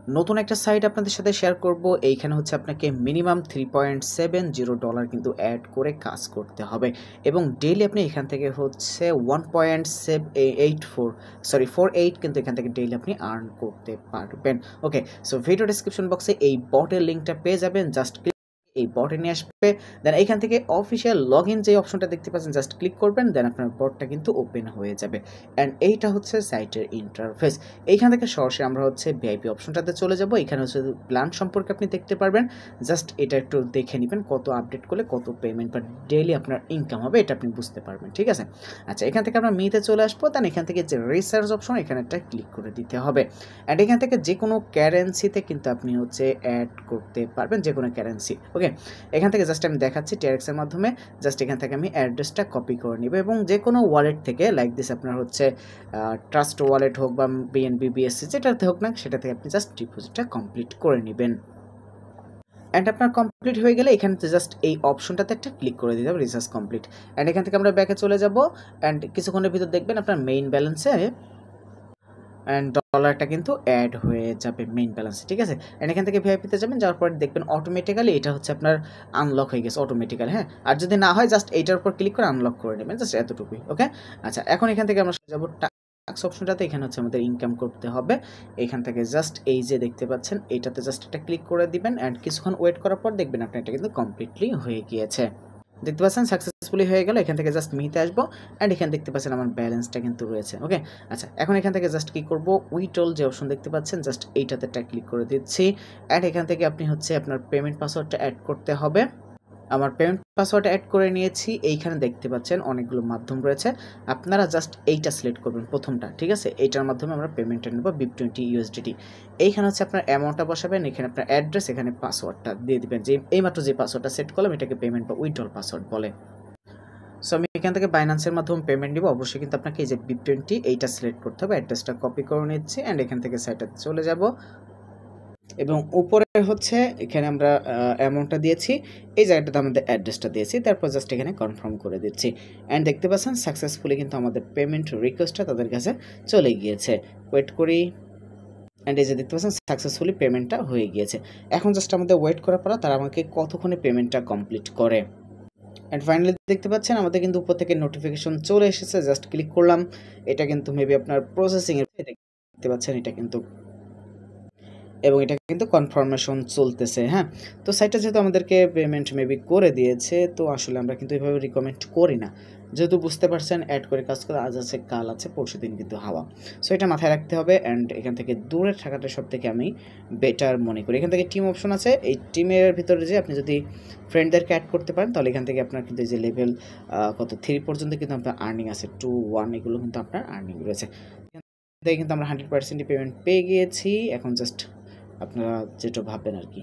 নতুন একটা সাইট আপনাদের সাথে শেয়ার করব। এইখানে হচ্ছে আপনাকে মিনিমাম $3.70 কিন্তু অ্যাড করে কাজ করতে হবে এবং ডেইলি আপনি এখান থেকে হচ্ছে 1.48 কিন্তু এখান থেকে ডেইলি আপনি আর্ন করতে পারবেন। ওকে, সো ভিডিও ডেসক্রিপশন বক্সে এই বটের লিঙ্কটা পেয়ে যাবেন। জাস্ট এই বটে নিয়ে আসবে, দেন এইখান থেকে অফিসিয়াল লগ ইন যে অপশনটা দেখতে পাচ্ছেন জাস্ট ক্লিক করবেন, দেন আপনার বটটা কিন্তু ওপেন হয়ে যাবে। অ্যান্ড এইটা হচ্ছে সাইটের ইন্টারফেস। এইখান থেকে সরাসরি আমরা হচ্ছে ভিআইপি অপশনটাতে চলে যাব। এখানে হচ্ছে প্ল্যান সম্পর্কে আপনি দেখতে পারবেন। জাস্ট এটা একটু দেখে নেবেন, কত আপডেট করলে কত পেমেন্ট বা ডেইলি আপনার ইনকাম হবে এটা আপনি বুঝতে পারবেন, ঠিক আছে। আচ্ছা, এখান থেকে আমরা মিতে চলে আসবো, দেন এখান থেকে যে রিসার্চ অপশন এখানে একটা ক্লিক করে দিতে হবে। অ্যান্ড এখান থেকে যে কোনো কারেন্সিতে কিন্তু আপনি হচ্ছে অ্যাড করতে পারবেন, যে কোনো কারেন্সি। ওকে, এখান থেকে জাস্ট আমি দেখাচ্ছি TRX এর মাধ্যমে। জাস্ট এখান থেকে আমি অ্যাড্রেসটা কপি করে নিব এবং যে কোনো ওয়ালেট থেকে লাইক দিস আপনার হচ্ছে ট্রাস্ট ওয়ালেট হোক বা BNB BSC যেটাতে হোক না, সেটা থেকে আপনি জাস্ট ডিপোজিটটা কমপ্লিট করে নেবেন। অ্যান্ড আপনার কমপ্লিট হয়ে গেলে এখানে জাস্ট এই অপশনটাতে একটা ক্লিক করে দিতে হবে, রিসার্চ কমপ্লিট। অ্যান্ড এখান থেকে আমরা ব্যাকে চলে যাব। অ্যান্ড কিছুক্ষণের ভিতর দেখবেন আপনার মেইন ব্যালেন্সে অ্যান্ড ডলারটা কিন্তু অ্যাড হয়ে যাবে মেইন ব্যালেন্সে, ঠিক আছে। অ্যান্ড এখান থেকে ভিআইপিতে যাবেন, যাওয়ার পর দেখবেন অটোমেটিক্যালি এটা হচ্ছে আপনার আনলক হয়ে গেছে অটোমেটিক্যালি, হ্যাঁ। আর যদি না হয় জাস্ট এইটার উপর ক্লিক করে আনলক করে নেবেন, জাস্ট এতটুকুই। ওকে, আচ্ছা, এখন এখান থেকে আমরা যাবো টাক্স অপশনটাতে। এখানে হচ্ছে আমাদের ইনকাম করতে হবে। এখান থেকে জাস্ট এই যে দেখতে পাচ্ছেন এইটাতে জাস্ট একটা ক্লিক করে দিবেন অ্যান্ড কিছুক্ষণ ওয়েট করার পর দেখবেন আপনার এটা কিন্তু কমপ্লিটলি হয়ে গিয়েছে। দেখতে পাচ্ছেন সাকসেসফুলি হয়ে গেল। এখান থেকে জাস্ট মিতে আসবো অ্যান্ড এখানে দেখতে পাচ্ছেন আমার ব্যালেন্সটা কিন্তু রয়েছে। ওকে, আচ্ছা, এখন এখান থেকে জাস্ট কি করব, উইথড্রল যে অপশন দেখতে পাচ্ছেন জাস্ট এইটাতে একটা ক্লিক করে দিচ্ছি। অ্যান্ড এখান থেকে আপনি হচ্ছে আপনার পেমেন্ট পাসওয়ার্ডটা অ্যাড করতে হবে। আমার পেমেন্ট পাসওয়ার্ড অ্যাড করে নিয়েছি। এইখানে দেখতে পাচ্ছেন অনেকগুলো মাধ্যম রয়েছে, আপনারা জাস্ট এইটা সিলেক্ট করবেন প্রথমটা, ঠিক আছে। এইটার মাধ্যমে আমরা পেমেন্টটা নেব BIP20 USDT। এইখানে হচ্ছে আপনার অ্যামাউন্টটা বসাবেন, এখানে আপনার অ্যাড্রেস, এখানে পাসওয়ার্ডটা দিয়ে দিবেন। যে এইমাত্র যে পাসওয়ার্ডটা সেট করলাম এটাকে পেমেন্ট বা উইথড্রল পাসওয়ার্ড বলে। সো আমি এখান থেকে বাইন্যান্সের মাধ্যমে পেমেন্ট নিব। অবশ্যই কিন্তু আপনাকে এই যে BIP20 এইটা সিলেক্ট করতে হবে। অ্যাড্রেসটা কপি করে নিচ্ছি অ্যান্ড এখান থেকে সাইটটাতে চলে যাব এবং উপরে হচ্ছে এখানে আমরা অ্যামাউন্টটা দিয়েছি, এই জায়গাটাতে আমাদের অ্যাড্রেসটা দিয়েছি, তারপর জাস্ট এখানে কনফার্ম করে দিচ্ছি। অ্যান্ড দেখতে পাচ্ছেন সাকসেসফুলি কিন্তু আমাদের পেমেন্ট রিকোয়েস্টটা তাদের কাছে চলে গিয়েছে। ওয়েট করি অ্যান্ড এই যে দেখতে পাচ্ছেন সাকসেসফুলি পেমেন্টটা হয়ে গিয়েছে। এখন জাস্ট আমাদের ওয়েট করার পর তারা আমাকে কতক্ষণে পেমেন্টটা কমপ্লিট করে। অ্যান্ড ফাইনালি দেখতে পাচ্ছেন আমাদের কিন্তু উপর থেকে নোটিফিকেশন চলে এসেছে। জাস্ট ক্লিক করলাম, এটা কিন্তু মেবি আপনার প্রসেসিংয়ের দেখতে পাচ্ছেন এটা কিন্তু, এবং এটা কিন্তু কনফার্মেশন চলতেছে, হ্যাঁ। তো সাইটটা যেহেতু আমাদেরকে পেমেন্ট মেবি করে দিয়েছে, তো আসলে আমরা কিন্তু এভাবে রিকমেন্ড করি না। যেহেতু বুঝতে পারছেন অ্যাড করে কাজ করে, আজ আছে কাল আছে পরশু দিন কিন্তু হাওয়া। সো এটা মাথায় রাখতে হবে। অ্যান্ড এখান থেকে দূরে থাকাটা সব থেকে আমি বেটার মনে করি। এখান থেকে টিম অপশন আছে, এই টিমের ভিতরে যে আপনি যদি ফ্রেন্ডদেরকে অ্যাড করতে পারেন তাহলে এখান থেকে আপনার কিন্তু এই যে লেভেল কত 3 পর্যন্ত কিন্তু আপনার আর্নিং আছে, 2 1 এগুলো কিন্তু আপনার আর্নিং রয়েছে। এখান থেকে কিন্তু আমরা 100% পেমেন্ট পেয়ে গিয়েছি। এখন জাস্ট আপনারা যেটা ভাববেন আর কি।